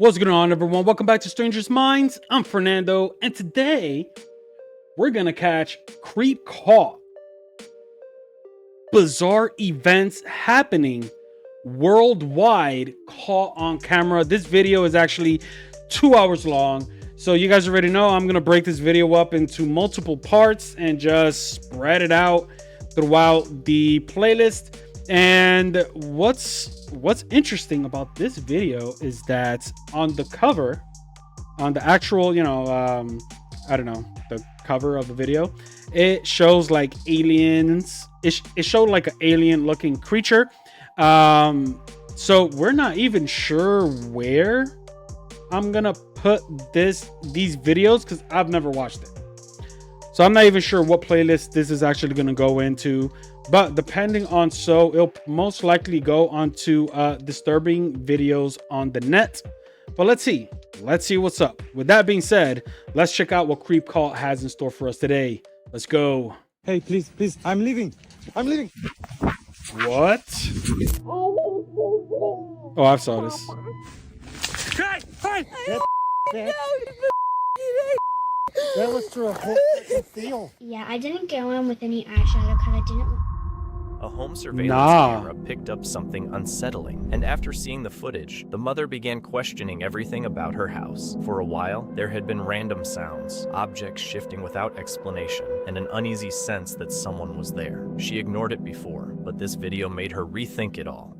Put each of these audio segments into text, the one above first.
What's going on, everyone? Welcome back to Strangers Minds. I'm Fernando, and today we're gonna catch creep caught, bizarre events happening worldwide caught on camera. This video is actually 2 hours long, so you guys already know I'm gonna break this video up into multiple parts and just spread it out throughout the playlist. And what's interesting about this video is that on the cover, on the actual, I don't know, the cover of the video, it shows like aliens. It showed like an alien looking creature. So we're not even sure where I'm gonna put these videos because I've never watched it. So I'm not even sure what playlist this is actually gonna go into. But depending on, so it'll most likely go onto disturbing videos on the net. But let's see what's up. With that being said, let's check out what Creep Cult has in store for us today. Let's go. Hey, please, I'm leaving. What? Oh, I saw this. Hey! That was through a whole field. Yeah, I didn't go in with any eyeshadow because I didn't. A home surveillance camera picked up something unsettling, and after seeing the footage, the mother began questioning everything about her house. For a while, there had been random sounds, objects shifting without explanation, and an uneasy sense that someone was there. She ignored it before, but this video made her rethink it all.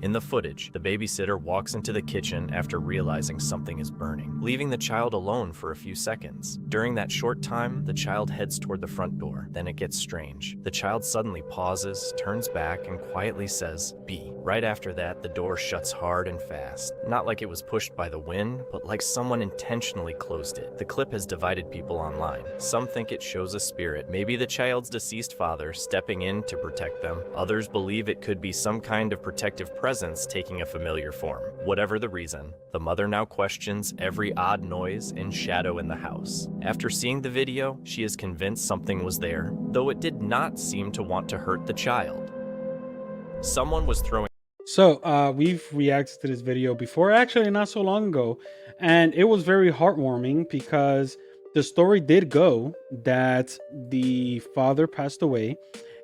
In the footage, the babysitter walks into the kitchen after realizing something is burning, leaving the child alone for a few seconds. During that short time, the child heads toward the front door. Then it gets strange. The child suddenly pauses, turns back, and quietly says, "B." Right after that, the door shuts hard and fast. Not like it was pushed by the wind, but like someone intentionally closed it. The clip has divided people online. Some think it shows a spirit, maybe the child's deceased father, stepping in to protect them. Others believe it could be some kind of protective presence taking a familiar form. Whatever the reason, the mother now questions every odd noise and shadow in the house. After seeing the video, she is convinced something was there, though it did not seem to want to hurt the child. Someone was throwing. So we've reacted to this video before, actually not so long ago, and it was very heartwarming because the story did go that the father passed away,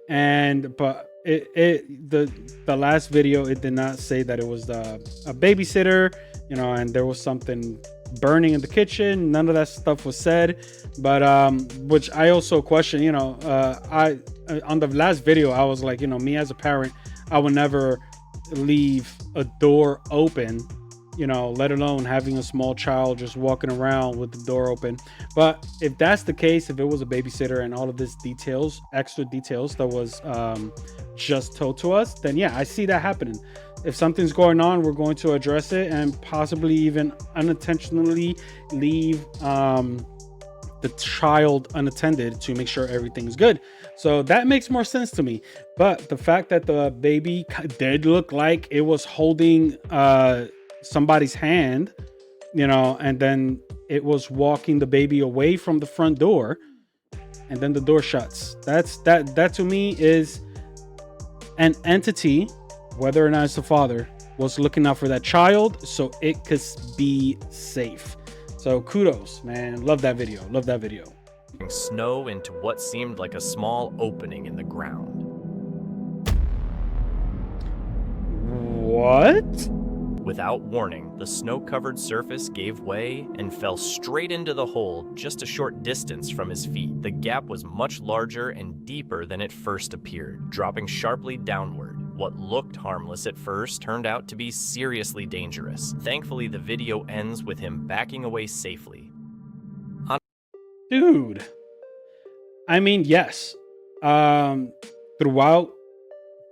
but the last video, it did not say that it was a babysitter, and there was something burning in the kitchen. None of that stuff was said, but which I also question. I on the last video, I was like, me as a parent, I would never leave a door open, let alone having a small child just walking around with the door open. But if that's the case, if it was a babysitter and all of this extra details that was just told to us, then yeah, I see that happening. If something's going on, we're going to address it and possibly even unintentionally leave the child unattended to make sure everything's good. So that makes more sense to me. But the fact that the baby did look like it was holding somebody's hand, and then it was walking the baby away from the front door, and then the door shuts. That to me is an entity, whether or not it's the father, was looking out for that child so it could be safe. So kudos, man. Love that video. Snow into what seemed like a small opening in the ground. What? Without warning, the snow-covered surface gave way and fell straight into the hole just a short distance from his feet. The gap was much larger and deeper than it first appeared, dropping sharply downward. What looked harmless at first turned out to be seriously dangerous. Thankfully, the video ends with him backing away safely. Dude, I mean, yes, throughout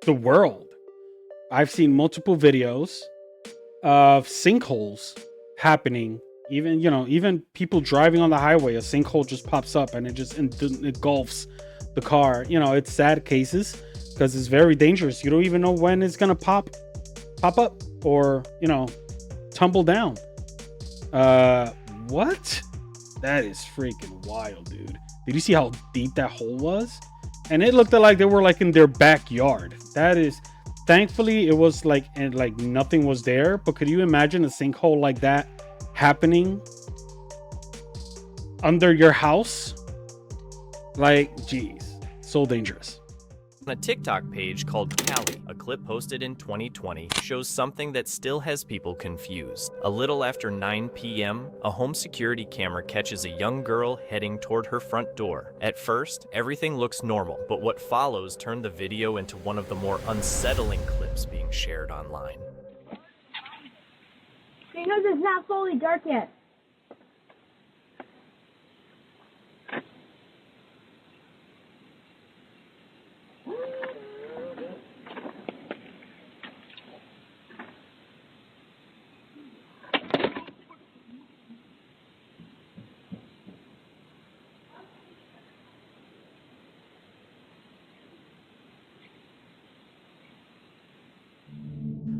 the world, I've seen multiple videos of sinkholes happening Even, even people driving on the highway, a sinkhole just pops up and it just engulfs the car. It's sad cases because it's very dangerous. You don't even know when it's gonna pop up or tumble down. What? That is freaking wild, dude. Did you see how deep that hole was? And it looked like they were like in their backyard. That is, thankfully it was like, and like nothing was there. But could you imagine a sinkhole like that happening under your house? Like, geez, so dangerous. On a TikTok page called Cali, a clip posted in 2020 shows something that still has people confused. A little after 9 p.m., a home security camera catches a young girl heading toward her front door. At first, everything looks normal, but what follows turned the video into one of the more unsettling clips being shared online. Because it's not fully dark yet.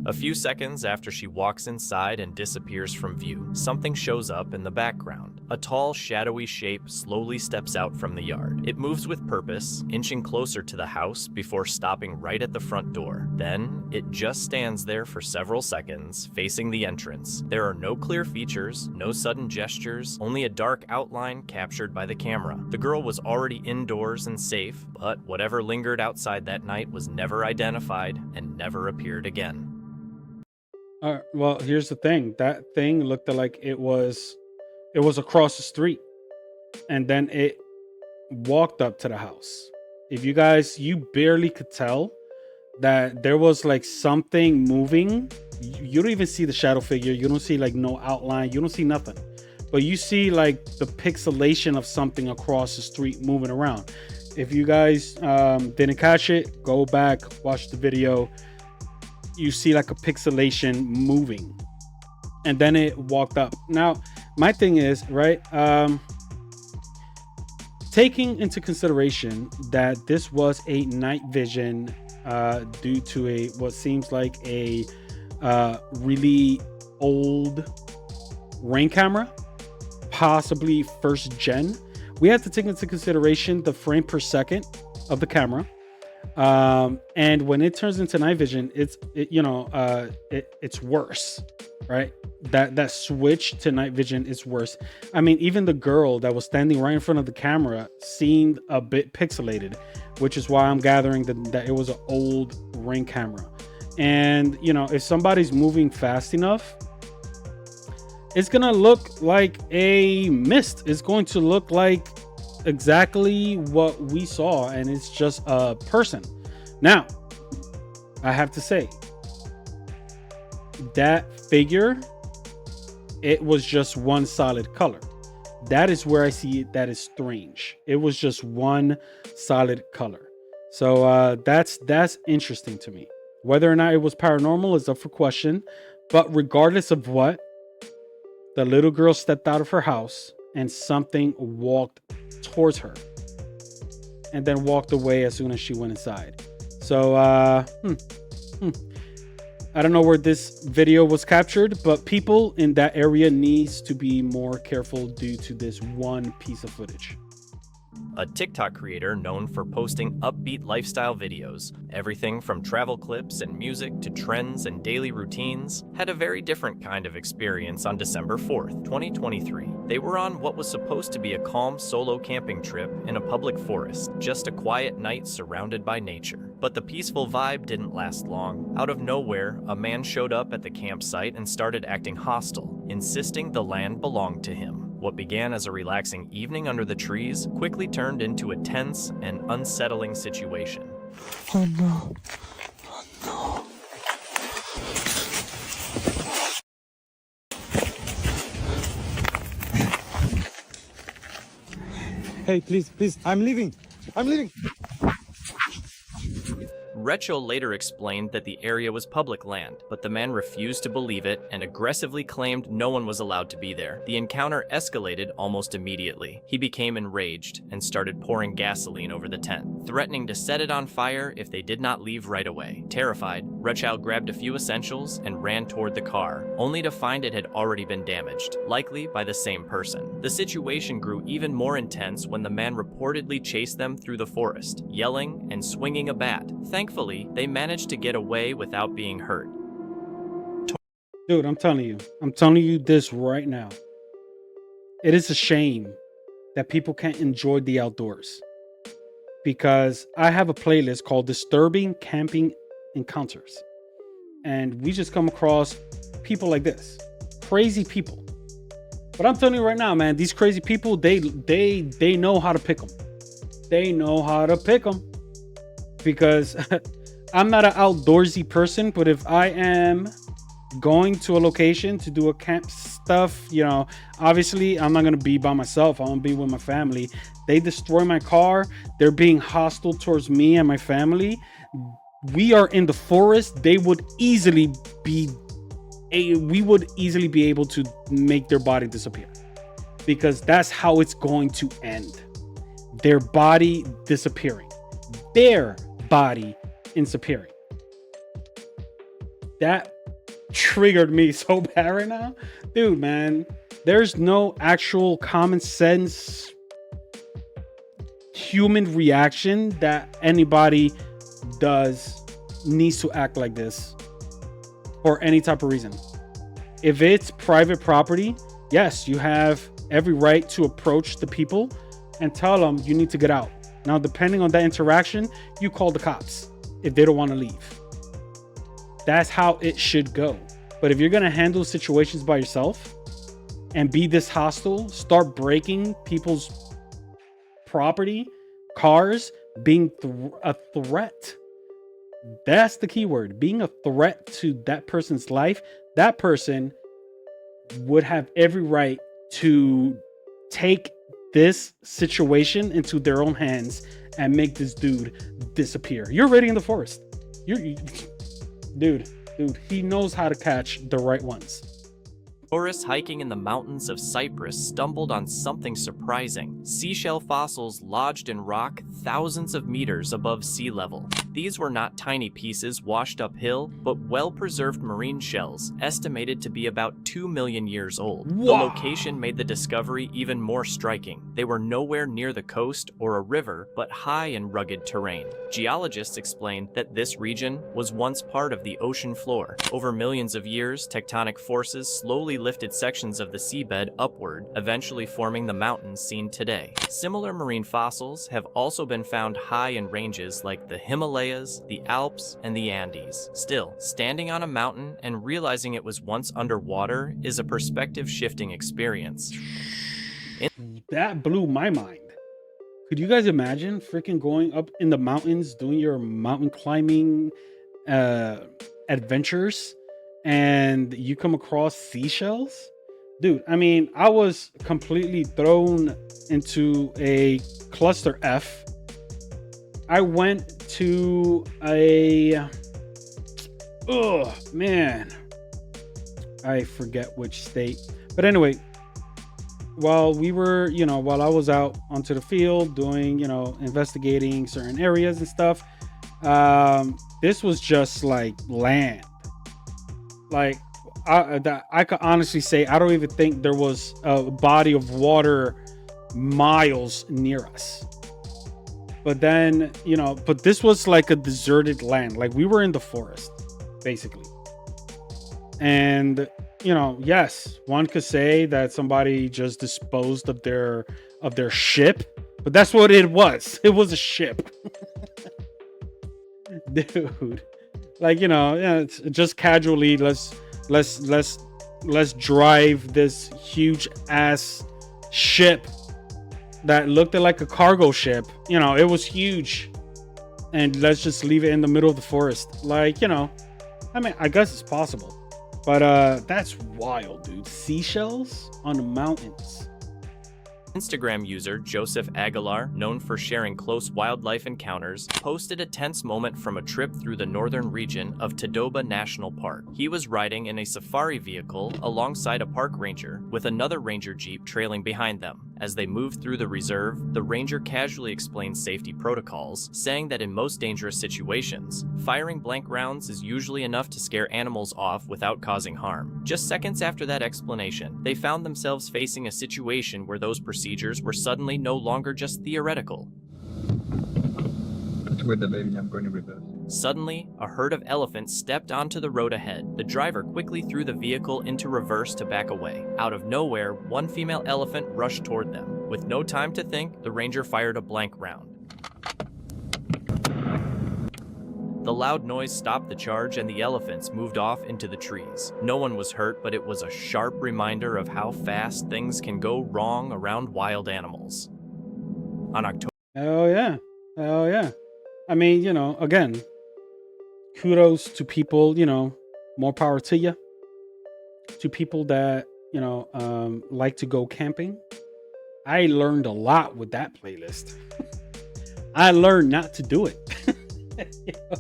A few seconds after she walks inside and disappears from view, something shows up in the background. A tall, shadowy shape slowly steps out from the yard. It moves with purpose, inching closer to the house before stopping right at the front door. Then, it just stands there for several seconds, facing the entrance. There are no clear features, no sudden gestures, only a dark outline captured by the camera. The girl was already indoors and safe, but whatever lingered outside that night was never identified and never appeared again. Well, here's the thing. That thing looked like it was across the street, and then it walked up to the house. If you barely could tell that there was like something moving. You don't even see the shadow figure. You don't see like no outline. You don't see nothing, but you see like the pixelation of something across the street moving around. If you guys didn't catch it, go back, watch the video. You see like a pixelation moving, and then it walked up. Now, my thing is, right, taking into consideration that this was a night vision due to what seems like a really old Ring camera, possibly first gen. We have to take into consideration the frame per second of the camera. And when it turns into night vision, it's worse, right? That switch to night vision is worse. I mean, even the girl that was standing right in front of the camera seemed a bit pixelated, which is why I'm gathering that it was an old Ring camera. And if somebody's moving fast enough, it's gonna look like a mist. It's going to look like exactly what we saw, and it's just a person. Now, I have to say, that figure, it was just one solid color. That is where I see it. That is strange. It was just one solid color. So that's interesting to me. Whether or not it was paranormal is up for question. But regardless of what, the little girl stepped out of her house and something walked towards her and then walked away as soon as she went inside. So I don't know where this video was captured, but people in that area needs to be more careful due to this one piece of footage. A TikTok creator known for posting upbeat lifestyle videos, everything from travel clips and music to trends and daily routines, had a very different kind of experience on December 4th, 2023. They were on what was supposed to be a calm solo camping trip in a public forest, just a quiet night surrounded by nature. But the peaceful vibe didn't last long. Out of nowhere, a man showed up at the campsite and started acting hostile, insisting the land belonged to him. What began as a relaxing evening under the trees quickly turned into a tense and unsettling situation. Oh no. Oh no. Hey, please, I'm leaving. Recho later explained that the area was public land, but the man refused to believe it and aggressively claimed no one was allowed to be there. The encounter escalated almost immediately. He became enraged and started pouring gasoline over the tent, threatening to set it on fire if they did not leave right away. Terrified, Recho grabbed a few essentials and ran toward the car, only to find it had already been damaged, likely by the same person. The situation grew even more intense when the man reportedly chased them through the forest, yelling and swinging a bat. Thankfully, they managed to get away without being hurt. Dude, I'm telling you this right now. It is a shame that people can't enjoy the outdoors, because I have a playlist called Disturbing Camping Encounters, and we just come across people like this, crazy people. But I'm telling you right now, man, these crazy people, they know how to pick them. They know how to pick them, because I'm not an outdoorsy person, but if I am going to a location to do a camp stuff, you know, obviously I'm not going to be by myself. I'm going to be with my family. They destroy my car. They're being hostile towards me and my family. We are in the forest. We would easily be able to make their body disappear, because that's how it's going to end. Their body disappearing. Their body disappearing. That triggered me so bad right now. Dude, man, there's no actual common sense human reaction that anybody needs to act like this for any type of reason. If it's private property, yes, you have every right to approach the people and tell them you need to get out. Now, depending on that interaction, you call the cops if they don't want to leave. That's how it should go. But if you're going to handle situations by yourself and be this hostile, start breaking people's property, cars, being a threat. That's the key word. Being a threat to that person's life. That person would have every right to take this situation into their own hands and make this dude disappear. You're already in the forest. Dude, he knows how to catch the right ones. Tourists hiking in the mountains of Cyprus stumbled on something surprising: seashell fossils lodged in rock thousands of meters above sea level. These were not tiny pieces washed uphill, but well-preserved marine shells, estimated to be about 2 million years old. Wow. The location made the discovery even more striking. They were nowhere near the coast or a river, but high in rugged terrain. Geologists explained that this region was once part of the ocean floor. Over millions of years, tectonic forces slowly lifted sections of the seabed upward, eventually forming the mountains seen today. Similar marine fossils have also been found high in ranges like the Himalayas, the Alps, and the Andes. Still, standing on a mountain and realizing it was once underwater is a perspective-shifting experience. That blew my mind. Could you guys imagine freaking going up in the mountains, doing your mountain climbing adventures, and you come across seashells? Dude, I mean, I was completely thrown into a cluster F. I went to I forget which state. But anyway, while I was out onto the field doing, investigating certain areas and stuff, this was just like land. Like, I could honestly say I don't even think there was a body of water miles near us. But then, but this was like a deserted land. Like, we were in the forest, basically. And, yes, one could say that somebody just disposed of their ship, but that's what it was. It was a ship. Dude. Like, it's just casually, let's drive this huge ass ship that looked like a cargo ship. It was huge, and let's just leave it in the middle of the forest. Like, I mean, I guess it's possible, but that's wild, dude. Seashells on the mountains. Instagram user Joseph Aguilar, known for sharing close wildlife encounters, posted a tense moment from a trip through the northern region of Tadoba National Park. He was riding in a safari vehicle alongside a park ranger, with another ranger jeep trailing behind them. As they moved through the reserve, the ranger casually explained safety protocols, saying that in most dangerous situations, firing blank rounds is usually enough to scare animals off without causing harm. Just seconds after that explanation, they found themselves facing a situation where those procedures were suddenly no longer just theoretical. With the baby, I'm going to reverse. Suddenly, a herd of elephants stepped onto the road ahead. The driver quickly threw the vehicle into reverse to back away. Out of nowhere, one female elephant rushed toward them. With no time to think, the ranger fired a blank round. The loud noise stopped the charge and the elephants moved off into the trees. No one was hurt, but it was a sharp reminder of how fast things can go wrong around wild animals. On October... Hell yeah. Hell yeah. I mean, you know, again, kudos to people, you know, more power to you. To people that, you know, like to go camping. I learned a lot with that playlist. I learned not to do it. You know?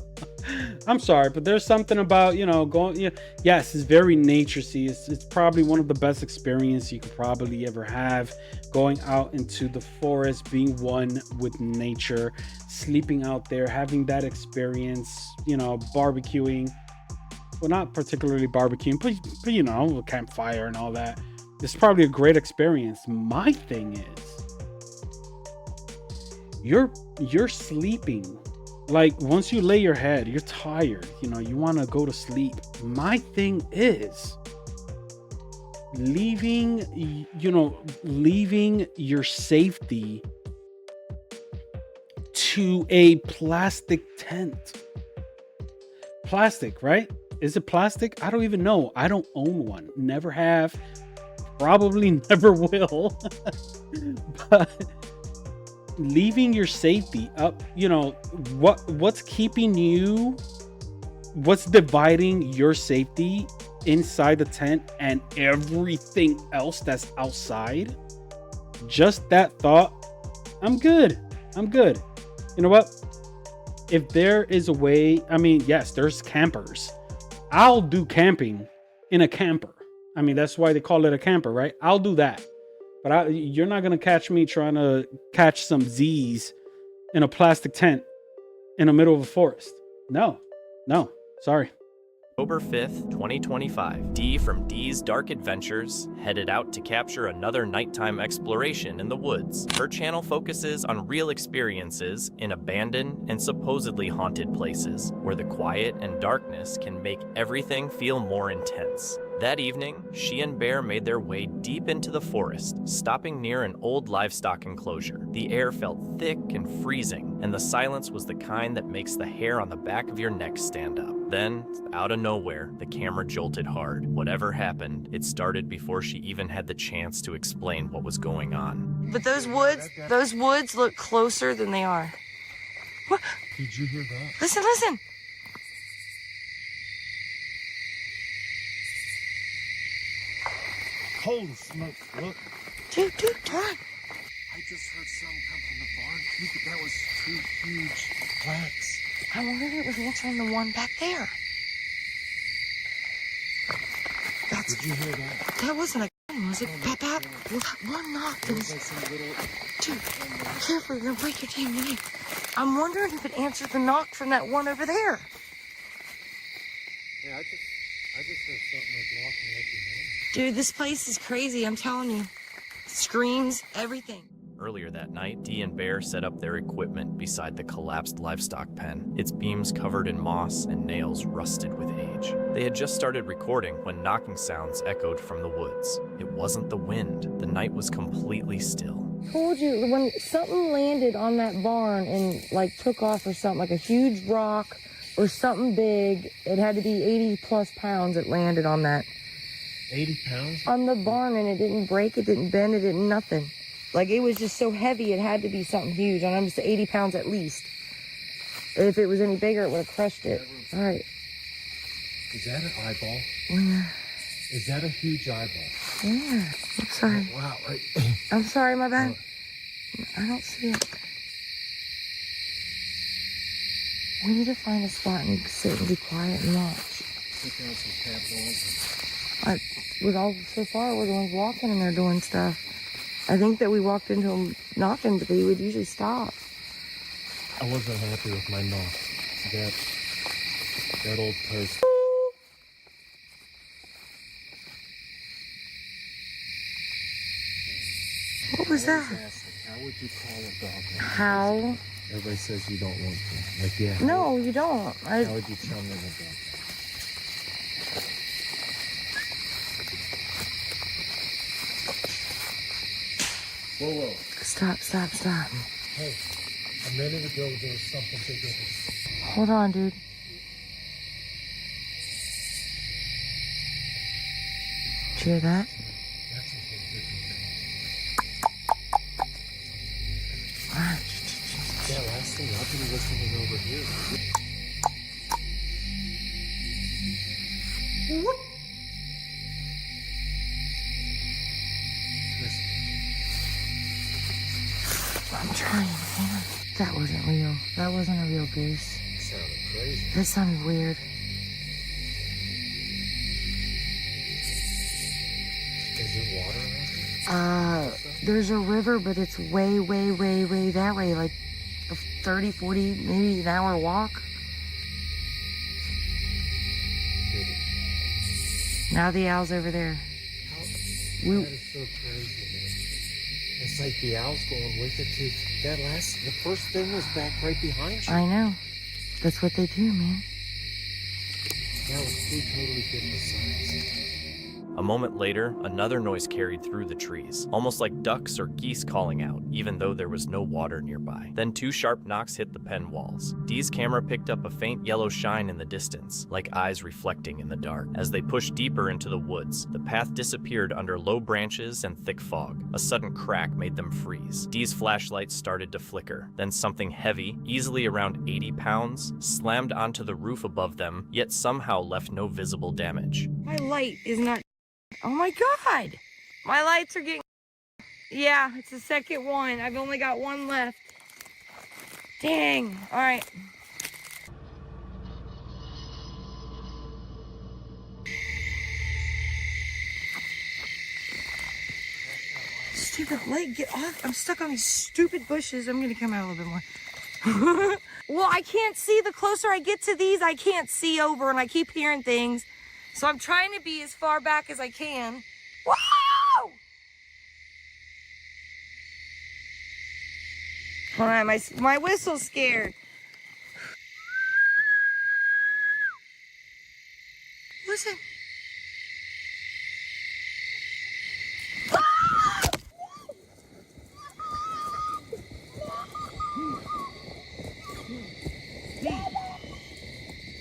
I'm sorry, but there's something about, you know, going, you know, yes, it's very naturesy. It's probably one of the best experiences you could probably ever have, going out into the forest, being one with nature, sleeping out there, having that experience, you know, barbecuing. Well, not particularly barbecuing, but you know, a campfire and all that. It's probably a great experience. My thing is, you're sleeping. Like, once you lay your head, you're tired, you know, you want to go to sleep. My thing is leaving your safety to a plastic tent. Plastic, right? Is it plastic? I don't even know. I don't own one. Never have. Probably never will. But leaving your safety up, you know, what's keeping you, what's dividing your safety inside the tent and everything else that's outside? Just that thought, I'm good. You know what? If there is a way, I mean, yes, there's campers. I'll do camping in a camper. I mean, that's why they call it a camper, right? I'll do that. But you're not going to catch me trying to catch some Z's in a plastic tent in the middle of a forest. No, sorry. October 5th, 2025, Dee from Dee's Dark Adventures headed out to capture another nighttime exploration in the woods. Her channel focuses on real experiences in abandoned and supposedly haunted places, where the quiet and darkness can make everything feel more intense. That evening, she and Bear made their way deep into the forest, stopping near an old livestock enclosure. The air felt thick and freezing, and the silence was the kind that makes the hair on the back of your neck stand up. Then, out of nowhere, the camera jolted hard. Whatever happened, it started before she even had the chance to explain what was going on. But those woods look closer than they are. What? Did you hear that? Listen. Holy smokes, look. Dude, turn. I just heard some come from the barn, too, but that was 2 huge plants. I wonder if it was answering the one back there. Did you hear that? That wasn't a gun, was it? That one knock. It was like some little... Dude, careful, you're gonna break your damn leg. I'm wondering if it answered the knock from that one over there. Yeah, I just heard something like walking over there. Dude, this place is crazy, I'm telling you. Screams, everything. Earlier that night, Dee and Bear set up their equipment beside the collapsed livestock pen, its beams covered in moss and nails rusted with age. They had just started recording when knocking sounds echoed from the woods. It wasn't the wind. The night was completely still. I told you, when something landed on that barn and like took off or something, like a huge rock or something big, it had to be 80 plus pounds it landed on that. 80 pounds? On the barn, and it didn't break, it didn't bend, it didn't nothing. Like, it was just so heavy, it had to be something huge. And I'm just 80 pounds at least. If it was any bigger, it would have crushed it. All right. Is that an eyeball? Yeah. Is that a huge eyeball? Yeah. I'm sorry. Wow. I'm sorry, my bad. I don't see it. We need to find a spot and sit and be quiet and watch. Take down some cat balls. So far, we're the ones walking and they're doing stuff. I think that we walked into them knocking, but they would usually stop. I wasn't happy with my knock. That old person. What was that? How would you call a dog? How? Everybody says you don't want to. Like, yeah. No, you don't. How would you tell them a dog? Whoa. Stop. Hey, a minute ago there was something bigger. Hold on, dude. Did you hear that? That's a whole different thing. Yeah, last thing I've been listening over here. Listen. I'm trying, man. That wasn't real. That wasn't a real goose. It sounded crazy. That sounded weird. Is there water around here? There's a river, but it's way that way, like a 30, 40, maybe an hour walk. Now the owl's over there. That is so crazy, man. It's like the owl's going with it too. The first thing was back right behind you. I know. That's what they do, man. That was two totally different signs. A moment later, another noise carried through the trees, almost like ducks or geese calling out, even though there was no water nearby. Then two sharp knocks hit the pen walls. Dee's camera picked up a faint yellow shine in the distance, like eyes reflecting in the dark. As they pushed deeper into the woods, the path disappeared under low branches and thick fog. A sudden crack made them freeze. Dee's flashlight started to flicker. Then something heavy, easily around 80 pounds, slammed onto the roof above them, yet somehow left no visible damage. My light is not... Oh my God! My lights are getting... Yeah, it's the second one. I've only got one left. Dang. All right. Stupid light, get off. I'm stuck on these stupid bushes. I'm gonna come out a little bit more. Well, I can't see. The closer I get to these, I can't see over, and I keep hearing things. So I'm trying to be as far back as I can. Whoa! All right, my whistle's scared. Listen.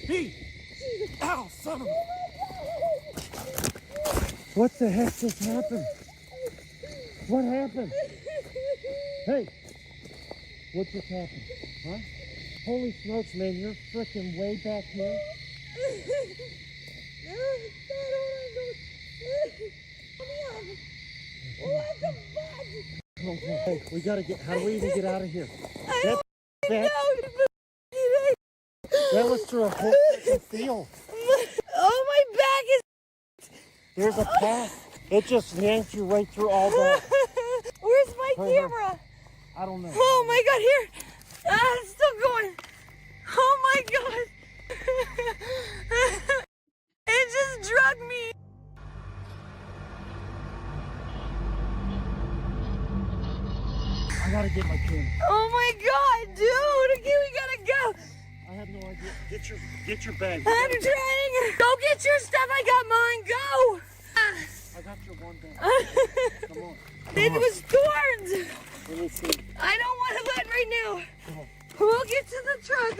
Hey! Ow, son of a... What the heck just happened? What happened? Hey! What just happened? Huh? Holy smokes, man, you're freaking way back here. Come on. Hey, we gotta get... How do we even get out of here? That was through a whole freaking field. Oh, my back is... There's a path. It just yanked you right through all that. Where's my camera? I don't know. Oh my God, here. It's still going. Oh my God. It just drugged me. I gotta get my camera. Oh my God, dude. Okay, we gotta go. I have no idea. Get your bag. I'm trying. Go get your stuff. I got mine. Go. I got your one bag. Come on. It was thorns. Let me see. I don't want to let right now. We'll get to the truck.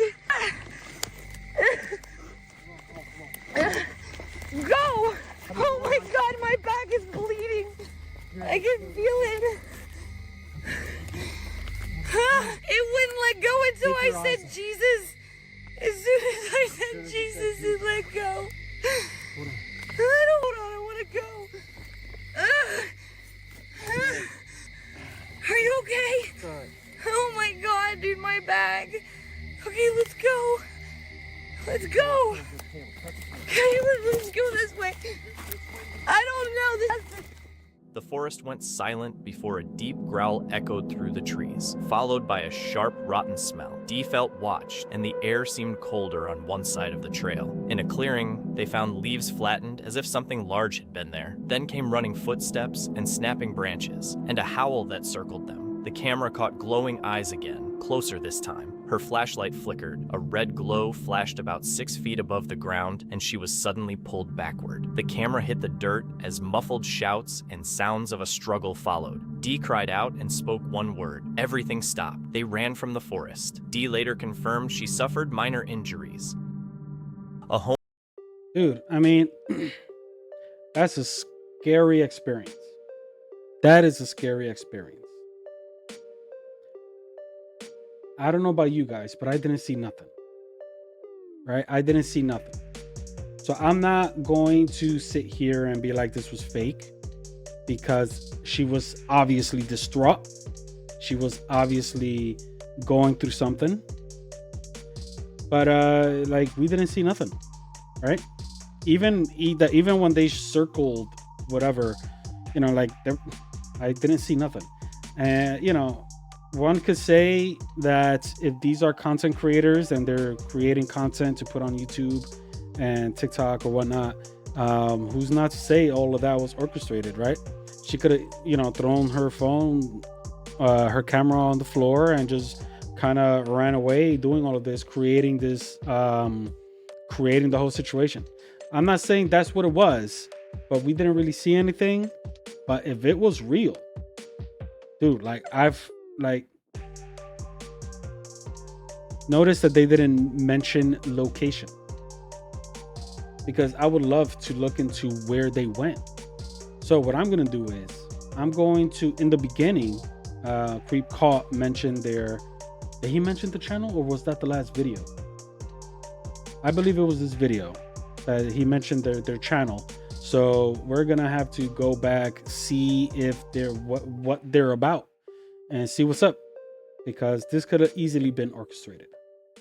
Go. Oh my God, my back is bleeding. I can feel it. It wouldn't let go until I said Jesus. As soon as I said Jesus, it let go. I don't want to go. back. Okay, let's go. Let's go. Okay, let's go this way. I don't know this. The forest went silent before a deep growl echoed through the trees, followed by a sharp, rotten smell. Dee felt watched, and the air seemed colder on one side of the trail. In a clearing, they found leaves flattened as if something large had been there. Then came running footsteps and snapping branches, and a howl that circled them. The camera caught glowing eyes again, closer this time. Her flashlight flickered. A red glow flashed about 6 feet above the ground, and she was suddenly pulled backward. The camera hit the dirt as muffled shouts and sounds of a struggle followed. Dee cried out and spoke one word. Everything stopped. They ran from the forest. Dee later confirmed she suffered minor injuries. A home. Dude, I mean, that's a scary experience. That is a scary experience. I don't know about you guys, but I didn't see nothing. Right? I didn't see nothing. So I'm not going to sit here and be like this was fake, because she was obviously distraught. She was obviously going through something. But like, we didn't see nothing. Right? Even when they circled whatever, you know, like, I didn't see nothing. And you know, one could say that if these are content creators and they're creating content to put on YouTube and TikTok or whatnot, who's not to say all of that was orchestrated, right? She could have, you know, thrown her phone, her camera on the floor and just kind of ran away doing all of this, creating this, creating the whole situation. I'm not saying that's what it was, but we didn't really see anything. But if it was real, dude, like, I've notice that they didn't mention location, because I would love to look into where they went. So what I'm going to do is I'm going to, in the beginning, Creep Caught mentioned did he mention the channel, or was that the last video? I believe it was this video that he mentioned their channel. So we're going to have to go back, see if they're what they're about, and see what's up, because this could have easily been orchestrated.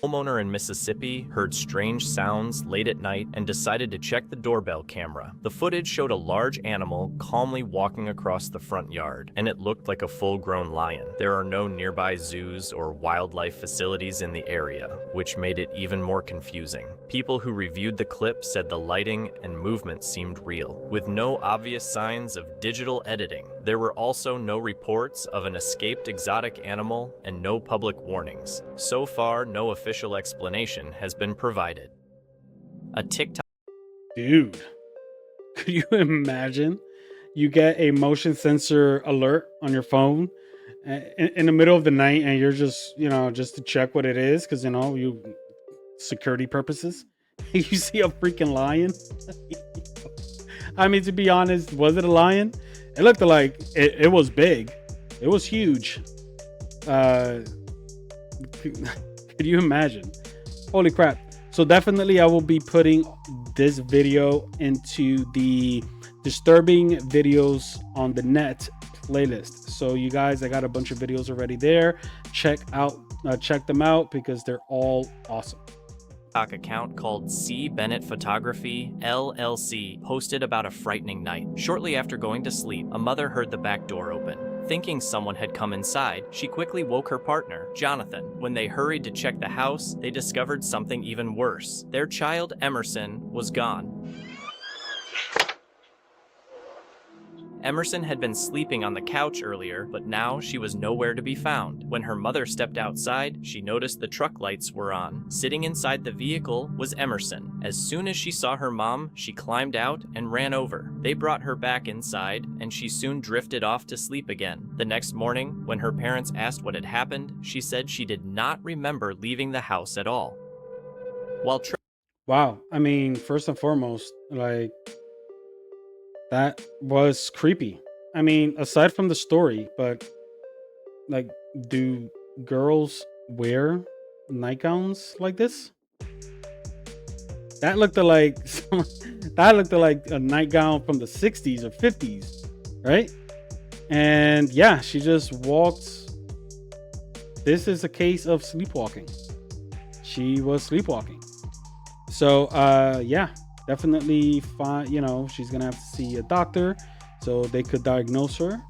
Homeowner in Mississippi heard strange sounds late at night and decided to check the doorbell camera. The footage showed a large animal calmly walking across the front yard, and it looked like a full-grown lion. There are no nearby zoos or wildlife facilities in the area, which made it even more confusing. People who reviewed the clip said the lighting and movement seemed real, with no obvious signs of digital editing. There were also no reports of an escaped exotic animal and no public warnings. So far, no official explanation has been provided. A TikTok. Dude, could you imagine? You get a motion sensor alert on your phone in the middle of the night, and you're just, you know, just to check what it is, because, you know, you security purposes. You see a freaking lion. I mean, to be honest, was it a lion? It looked like it was big. It was huge. Could you imagine? Holy crap. So definitely I will be putting this video into the disturbing videos on the net playlist. So you guys, I got a bunch of videos already there. Check them out, because they're all awesome. Account called C. Bennett Photography LLC posted about a frightening night. Shortly after going to sleep, a mother heard the back door open. Thinking someone had come inside, she quickly woke her partner, Jonathan. When they hurried to check the house, they discovered something even worse. Their child, Emerson, was gone. Emerson had been sleeping on the couch earlier, but now she was nowhere to be found. When her mother stepped outside, she noticed the truck lights were on. Sitting inside the vehicle was Emerson. As soon as she saw her mom, she climbed out and ran over. They brought her back inside, and she soon drifted off to sleep again. The next morning, when her parents asked what had happened, she said she did not remember leaving the house at all. Wow. I mean, first and foremost, like, that was creepy. I mean, aside from the story, but like, do girls wear nightgowns like this? That looked like a nightgown from the 60s or 50s, right? And yeah, she just walked this is a case of sleepwalking. She was sleepwalking. So yeah, definitely fine. You know, she's gonna have to see a doctor so they could diagnose her.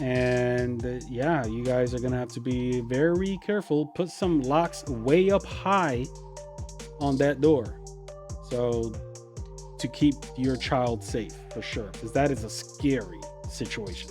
And yeah, you guys are gonna have to be very careful. Put some locks way up high on that door, so to keep your child safe, for sure, because that is a scary situation.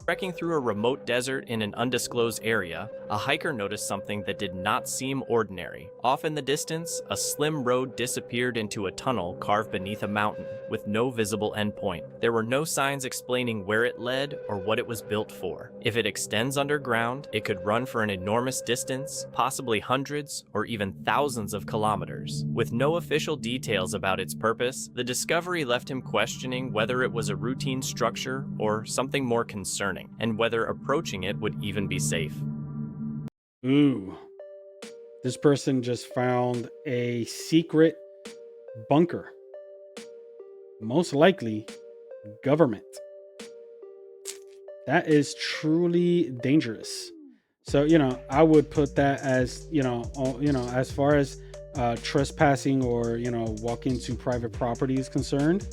Trekking through a remote desert in an undisclosed area, a hiker noticed something that did not seem ordinary. Off in the distance, a slim road disappeared into a tunnel carved beneath a mountain, with no visible endpoint. There were no signs explaining where it led or what it was built for. If it extends underground, it could run for an enormous distance, possibly hundreds or even thousands of kilometers. With no official details about its purpose, the discovery left him questioning whether it was a routine structure or something more concerning, and whether approaching it would even be safe. Ooh, this person just found a secret bunker, most likely government. That is truly dangerous. So, you know, I would put that as, as far as trespassing or, walking into private property is concerned,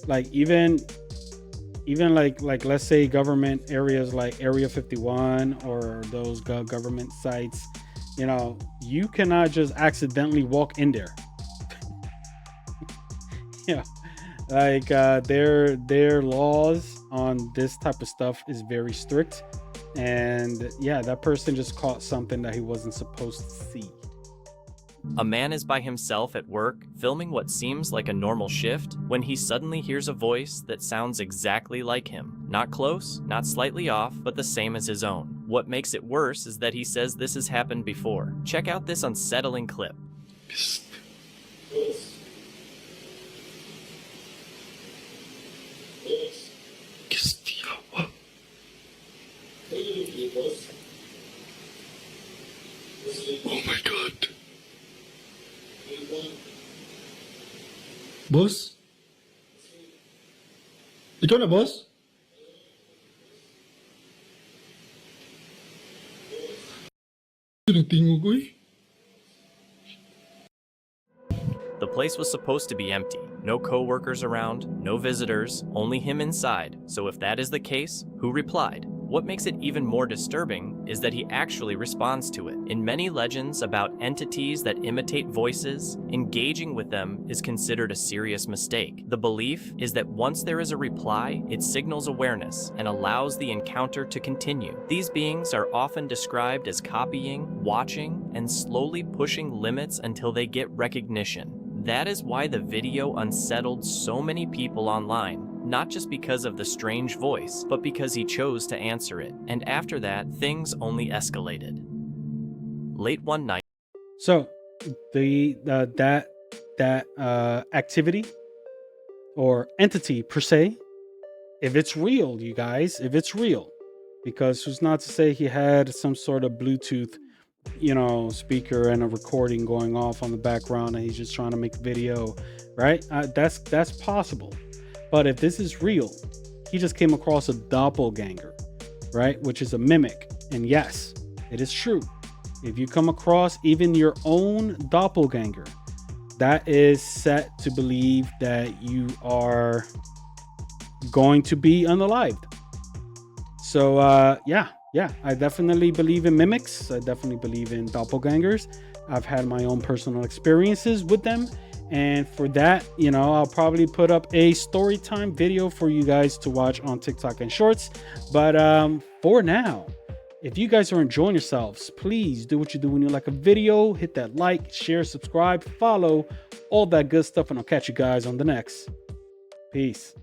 like even like let's say government areas like Area 51 or those government sites, you cannot just accidentally walk in there. Yeah, like their laws on this type of stuff is very strict, and yeah, that person just caught something that he wasn't supposed to see. A man is by himself at work, filming what seems like a normal shift, when he suddenly hears a voice that sounds exactly like him. Not close, not slightly off, but the same as his own. What makes it worse is that he says this has happened before. Check out this unsettling clip. Oh my god. Bos? Ikaw na, boss? Tinutingog ko eh. The place was supposed to be empty. No co-workers around, no visitors, only him inside. So if that is the case, who replied? What makes it even more disturbing is that he actually responds to it. In many legends about entities that imitate voices, engaging with them is considered a serious mistake. The belief is that once there is a reply, it signals awareness and allows the encounter to continue. These beings are often described as copying, watching, and slowly pushing limits until they get recognition. That is why the video unsettled so many people online. Not just because of the strange voice, but because he chose to answer it. And after that, things only escalated. Late one night. So that activity or entity per se, if it's real, you guys, if it's real, because who's not to say he had some sort of Bluetooth, speaker and a recording going off on the background and he's just trying to make a video, right? That's possible. But if this is real, he just came across a doppelganger, right? Which is a mimic. And yes, it is true. If you come across even your own doppelganger, that is set to believe that you are going to be unalived. So yeah, I definitely believe in mimics. I definitely believe in doppelgangers. I've had my own personal experiences with them. And for that, I'll probably put up a story time video for you guys to watch on TikTok and Shorts. But for now, if you guys are enjoying yourselves, please do what you do when you like a video. Hit that like, share, subscribe, follow, all that good stuff. And I'll catch you guys on the next. Peace.